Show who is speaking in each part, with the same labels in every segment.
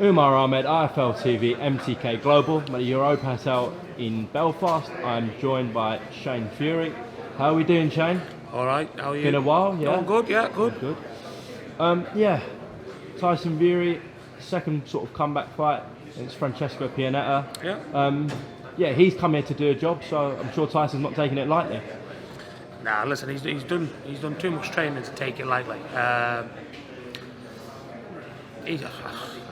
Speaker 1: UMAR Ahmed, IFL TV, MTK Global. The Europa has held in Belfast. I'm joined by Shane Fury. How are we doing, Shane?
Speaker 2: All right, how are you?
Speaker 1: Been a while, yeah?
Speaker 2: Oh, good, yeah, good.
Speaker 1: Good. Yeah, Tyson Fury, second sort of comeback fight against Francesco Pianetta.
Speaker 2: Yeah.
Speaker 1: Yeah, he's come here to do a job, so I'm sure Tyson's not taking it lightly.
Speaker 2: Nah, listen, he's done too much training to take it lightly.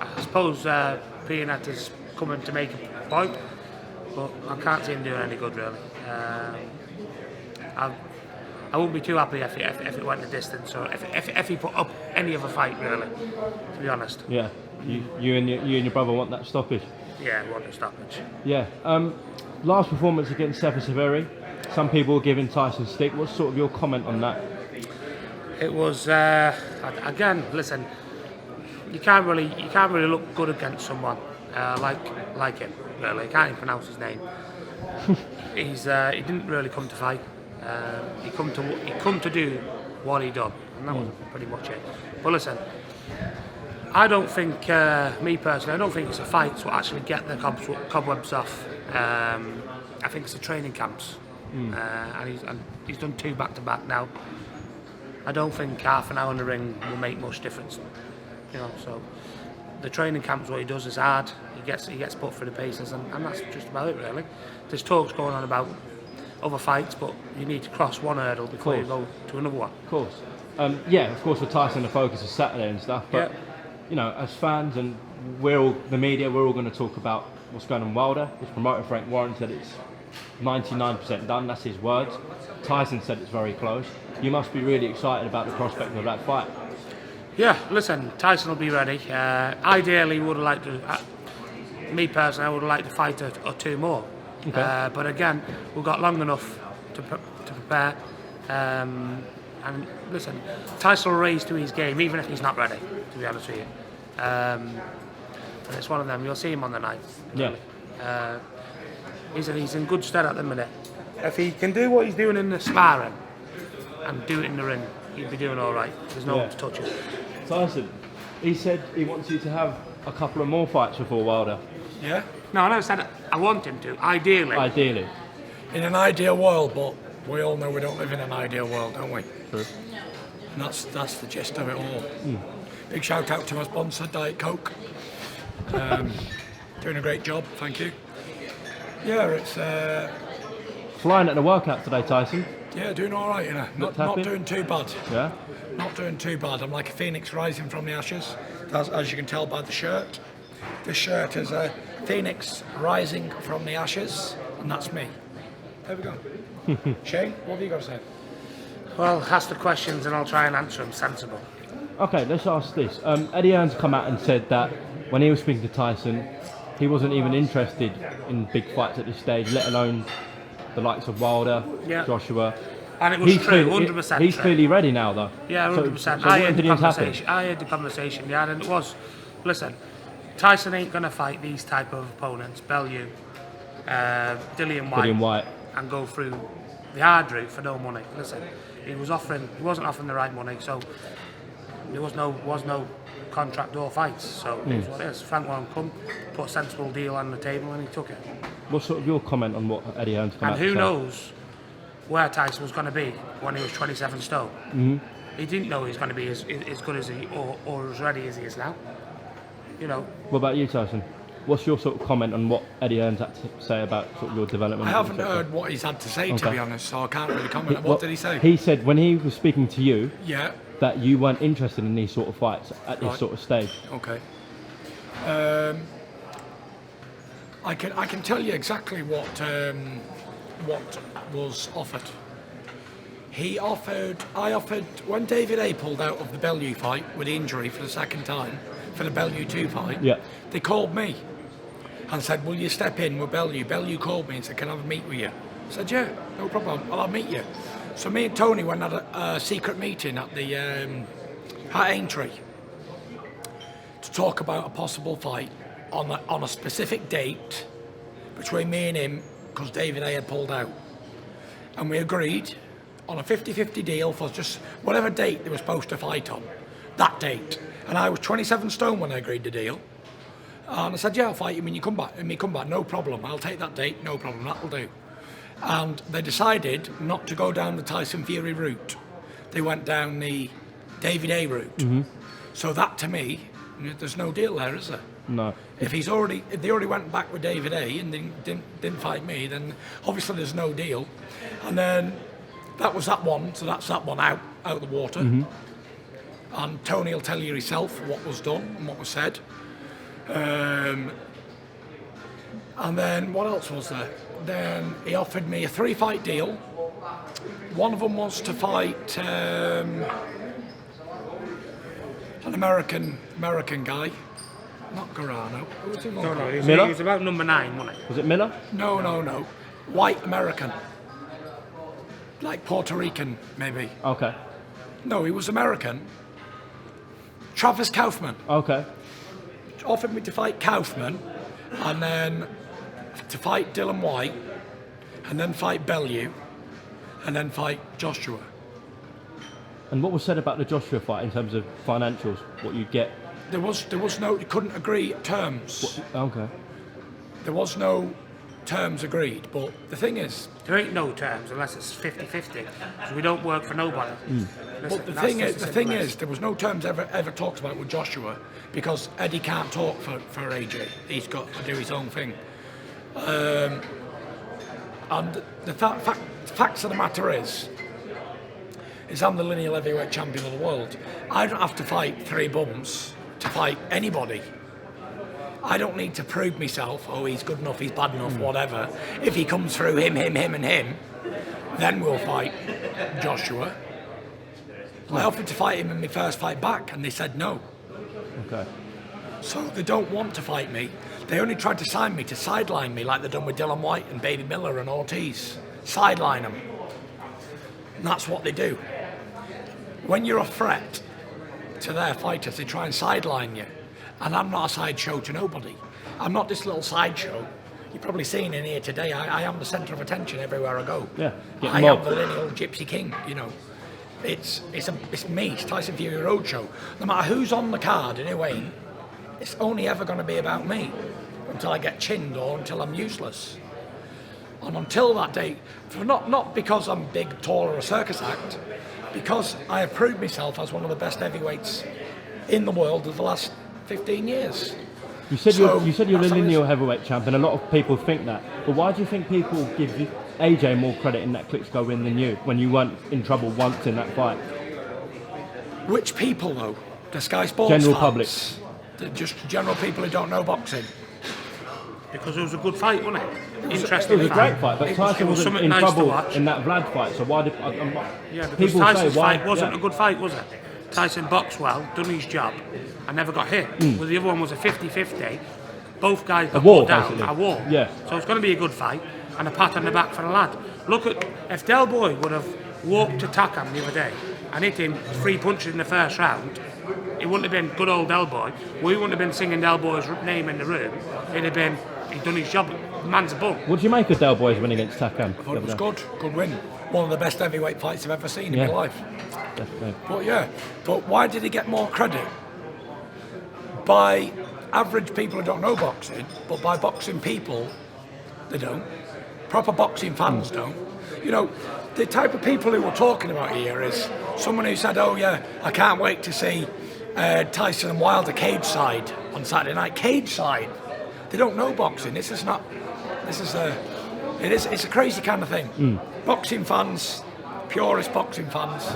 Speaker 2: I suppose Pianetta's coming to make a point, but I can't see him doing any good really. I wouldn't be too happy if it went the distance, or if he put up any other fight really, to be honest.
Speaker 1: Yeah, you and your brother want that stoppage.
Speaker 2: Yeah, we want a stoppage.
Speaker 1: Yeah. Last performance against Sefer Severi. Some people are giving Tyson stick. What's sort of your comment on that?
Speaker 2: It was again. Listen, you can't really look good against someone like him. Really, I can't even pronounce his name. He didn't really come to fight. He come to do what he done, and that was pretty much it. But listen, I don't think, me personally, I don't think it's a fight to actually get the cobwebs off. I think it's the training camps, and he's done 2 back-to-back now. I don't think half an hour in the ring will make much difference, you know. So the training camps, what he does is hard. He gets put through the paces, and that's just about it really. There's talks going on about other fights, but you need to cross one hurdle before you go to another one.
Speaker 1: Of course. Yeah, of course, for Tyson, the focus is Saturday and stuff, but you know, as fans and the media, we're all going to talk about what's going on. Wilder, his promoter Frank Warren said it's 99% done. That's his words. Tyson said it's very close. You must be really excited about the prospect of that fight.
Speaker 2: Yeah, listen, Tyson will be ready. Ideally, would have liked to. Me personally, I would have liked to fight or 2 more. Okay. But again, we've got long enough to prepare. And listen, Tyson will raise to his game, even if he's not ready, to be honest with you. And it's one of them, you'll see him on the night.
Speaker 1: Yeah.
Speaker 2: He's in good stead at the minute. If he can do what he's doing in the sparring and do it in the ring, he'd be doing all right. There's no one to touch him.
Speaker 1: Tyson, he said he wants you to have a couple of more fights before Wilder.
Speaker 2: Yeah? No, I never said I want him to, ideally.
Speaker 1: Ideally.
Speaker 3: In an ideal world, but we all know we don't live in an ideal world, don't we?
Speaker 1: True.
Speaker 3: And that's the gist of it all. Big shout out to my sponsor, Diet Coke. Doing a great job, thank you. Yeah, it's...
Speaker 1: Flying at the workout today, Tyson.
Speaker 3: Yeah, doing all right, you know. Not doing too bad.
Speaker 1: Yeah?
Speaker 3: Not doing too bad. I'm like a phoenix rising from the ashes, as you can tell by the shirt. This shirt is a phoenix rising from the ashes, and that's me. There we go. Shane, what have you got to say?
Speaker 2: Well, ask the questions and I'll try and answer them sensible.
Speaker 1: Okay, let's ask this. Eddie Hearn's come out and said that when he was speaking to Tyson, he wasn't even interested in big fights at this stage, let alone the likes of Wilder, Joshua.
Speaker 2: And it was true, 100%.
Speaker 1: He's clearly ready now, though.
Speaker 2: Yeah, 100%.
Speaker 1: So
Speaker 2: I heard the conversation, yeah, and it was, listen, Tyson ain't going to fight these type of opponents, BELLEW, Dillian White, and go through the hard route for no money. Listen, he wasn't offering the right money, so there was no contract or fights. So it is what it is. Frank Warren come, put a sensible deal on the table, and he took it.
Speaker 1: What's sort of your comment on what Eddie Hearn's come out to say?
Speaker 2: And who knows where Tyson was going to be when he was 27 stone. He didn't know he was going to be as good as he or as ready as he is now. You know.
Speaker 1: What about you, Tyson? What's your sort of comment on what Eddie Hearn's had to say about sort of your development?
Speaker 3: I haven't heard what he's had to say, to be honest, so I can't really comment. What did he say?
Speaker 1: He said when he was speaking to you,
Speaker 3: yeah,
Speaker 1: that you weren't interested in these sort of fights at this sort of stage.
Speaker 3: Okay. I can tell you exactly what was offered. I offered when David A pulled out of the BELLEW fight with injury for the second time for the BELLEW 2 fight.
Speaker 1: Yeah.
Speaker 3: They called me and said, "Will you step in with BELLEW?" BELLEW called me and said, "Can I have a meet with you?" I said, "Yeah, no problem. I'll meet you." So me and Tony went at a secret meeting at the at Aintree to talk about a possible fight on a specific date between me and him, because David A had pulled out, and we agreed on a 50-50 deal for just whatever date they were supposed to fight on, that date. And I was 27 stone when I agreed the deal, And I said, yeah, I'll fight you when you come back. And me come back, no problem. I'll take that date, no problem, that'll do. And they decided not to go down the Tyson Fury route. They went down the David A route. So that, to me, there's no deal there, is there?
Speaker 1: No.
Speaker 3: If they already went back with David A and didn't fight me, then obviously there's no deal. And then that was that one, so that's that one out of the water. And Tony will tell you himself what was done and what was said. And then what else was there? Then he offered me a 3-fight deal. One of them was to fight an American guy, not Garano. Who was he?
Speaker 2: No,
Speaker 1: Miller?
Speaker 2: he was about number 9, wasn't he?
Speaker 1: Was it Miller?
Speaker 3: No. White American. Like Puerto Rican, maybe.
Speaker 1: Okay.
Speaker 3: No, he was American. Travis Kaufman.
Speaker 1: Okay.
Speaker 3: Offered me to fight Kaufman, and then to fight Dylan White, and then fight Bellew, and then fight Joshua.
Speaker 1: And what was said about the Joshua fight in terms of financials? What you'd get?
Speaker 3: There was no, you couldn't agree terms.
Speaker 1: Okay.
Speaker 3: There was no terms agreed, but the thing is,
Speaker 2: There ain't no terms unless it's 50-50, because we don't work for nobody.
Speaker 3: but the thing is, there was no terms ever talked about with Joshua, because Eddie can't talk for AJ. He's got to do his own thing. And the facts of the matter is I'm the lineal heavyweight champion of the world. I don't have to fight 3 bums to fight anybody. I don't need to prove myself, oh, he's good enough, he's bad enough, whatever. If he comes through him, and him, then we'll fight Joshua. I offered to fight him in my first fight back, and they said no.
Speaker 1: Okay.
Speaker 3: So they don't want to fight me. They only tried to sign me to sideline me like they've done with Dylan White and Baby Miller and Ortiz. Sideline them. And that's what they do. When you're a threat to their fighters, they try and sideline you. And I'm not a sideshow to nobody. I'm not this little sideshow. You've probably seen in here today, I am the centre of attention everywhere I go.
Speaker 1: Yeah.
Speaker 3: I am the lineal Gypsy King, you know. It's me, it's Tyson Fury Roadshow. No matter who's on the card and who ain't, it's only ever going to be about me until I get chinned or until I'm useless. And until that day, not because I'm big, tall or a circus act, because I have proved myself as one of the best heavyweights in the world of the last 15 years.
Speaker 1: You said you're the lineal heavyweight champion. A lot of people think that. But why do you think people give AJ more credit in that Klitschko win than you, when you weren't in trouble once in that fight?
Speaker 3: Which people, though? The Sky Sports
Speaker 1: General
Speaker 3: fans?
Speaker 1: public.
Speaker 3: Just general people who don't know boxing.
Speaker 2: Because it was a good fight, wasn't it?
Speaker 1: It
Speaker 2: Interesting
Speaker 1: was a great fight, but Tyson wasn't
Speaker 2: something
Speaker 1: in
Speaker 2: nice to
Speaker 1: trouble
Speaker 2: watch.
Speaker 1: in that Vlad fight. So why did
Speaker 2: Yeah, because
Speaker 1: people
Speaker 2: Tyson's
Speaker 1: say why?
Speaker 2: fight wasn't a good fight, was it? Tyson boxed well, done his job, and never got hit. Well, the other one was a 50-50. Both guys got
Speaker 1: war,
Speaker 2: put down.
Speaker 1: basically.
Speaker 2: A war.
Speaker 1: Yeah.
Speaker 2: So it's going to be a good fight, and a pat on the back for the lad. Look at, if Del Boy would have walked to Takam the other day and hit him 3 punches in the first round, it wouldn't have been good old Del Boy. We wouldn't have been singing Del Boy's name in the room. It'd have been, he'd done his job. The man's a bum.
Speaker 1: What do you make of Del Boy's win against Takam?
Speaker 3: I thought it was good win. One of the best heavyweight fights I've ever seen in my life.
Speaker 1: Definitely.
Speaker 3: But why did he get more credit? By average people who don't know boxing, but by boxing people, they don't. Proper boxing fans don't. You know, the type of people who we're talking about here is someone who said, oh yeah, I can't wait to see Tyson and Wilder cage side on Saturday night. Cage side. They don't know boxing. It's a crazy kind of thing. Boxing fans, purist boxing fans,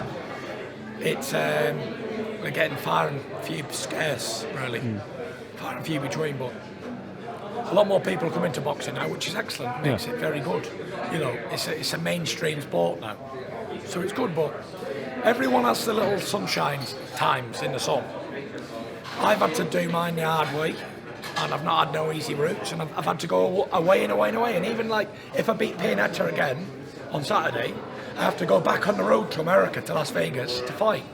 Speaker 3: they're getting far and few scarce, really. Far and few between, but a lot more people come into boxing now, which is excellent. Makes it very good. You know, it's a mainstream sport now, so it's good. But everyone has the little sunshine times in the sun. I've had to do mine the hard way, and I've not had no easy routes, and I've had to go away. And even like if I beat Pianetta again on Saturday, I have to go back on the road to America, to Las Vegas, to fight.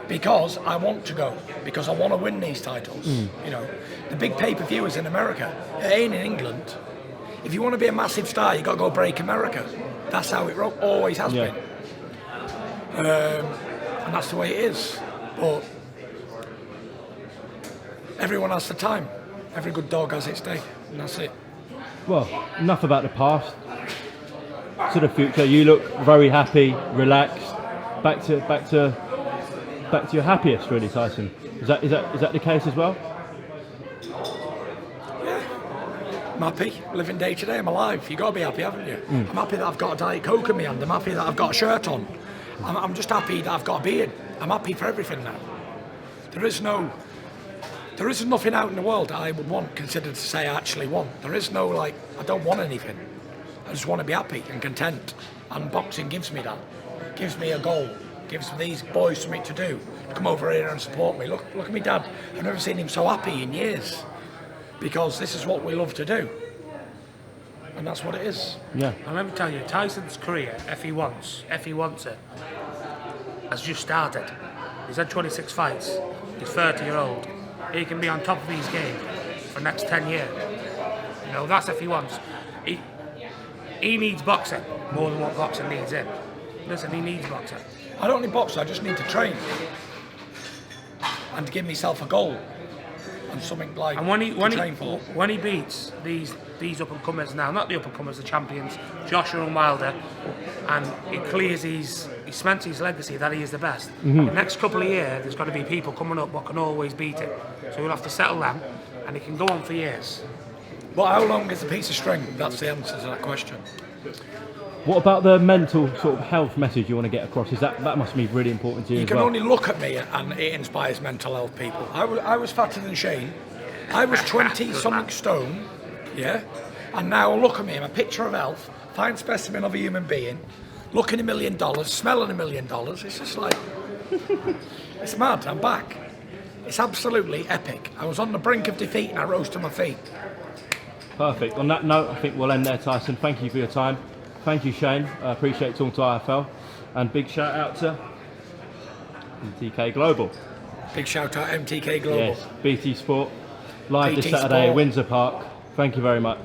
Speaker 3: Because I want to go, because I want to win these titles. You know, the big pay-per-view is in America. It ain't in England. If you want to be a massive star, you got to go break America. That's how it always has been. And that's the way it is. But everyone has the time. Every good dog has its day, and that's it.
Speaker 1: Well, enough about the past. To the future, you look very happy, relaxed, back to your happiest, really, Tyson. Is that the case as well?
Speaker 3: I'm happy, living day to day. I'm alive. You got to be happy, haven't you? I'm happy that I've got a Diet Coke in my hand. I'm happy that I've got a shirt on. I'm just happy that I've got a beard. I'm happy for everything now. There isn't nothing out in the world that I would want, considered to say I actually want. There is no, like, I don't want anything. I just want to be happy and content. And boxing gives me that. Gives me a goal. Gives these boys something to do. Come over here and support me. Look at me dad. I've never seen him so happy in years. Because this is what we love to do. And that's what it is.
Speaker 1: Yeah.
Speaker 2: And let me tell you, Tyson's career, if he wants it, has just started. He's had 26 fights. He's 30-year-old. He can be on top of his game for the next 10 years. You know, that's if he wants. He needs boxing more than what boxing needs him. Listen, he needs boxing.
Speaker 3: I don't need boxing, I just need to train. And to give myself a goal. And something like
Speaker 2: And when
Speaker 3: train for.
Speaker 2: when he beats these up and comers now, not the up and comers, the champions, Joshua and Wilder, and he clears he cements his legacy that he is the best. The next couple of years, there's going to be people coming up what can always beat him. So we'll have to settle them, and it can go on for years.
Speaker 3: But how long is a piece of string? That's the answer to that question.
Speaker 1: What about the mental sort of health message you want to get across? That must be really important to you
Speaker 3: You
Speaker 1: as
Speaker 3: can
Speaker 1: well?
Speaker 3: only look at me and it inspires mental health people. I was fatter than Shane. I was 20-something stone, yeah? And now look at me, I'm a picture of health, fine specimen of a human being, looking $1 million, smelling $1 million. It's just like, it's mad, I'm back. It's absolutely epic. I was on the brink of defeat and I rose to my feet.
Speaker 1: Perfect. On that note, I think we'll end there, Tyson. Thank you for your time. Thank you, Shane. I appreciate talking to IFL. And big shout out to MTK Global.
Speaker 3: Big shout out MTK Global.
Speaker 1: Yes, BT Sport. Live this
Speaker 3: BT
Speaker 1: Saturday,
Speaker 3: Sport.
Speaker 1: Windsor Park. Thank you very much.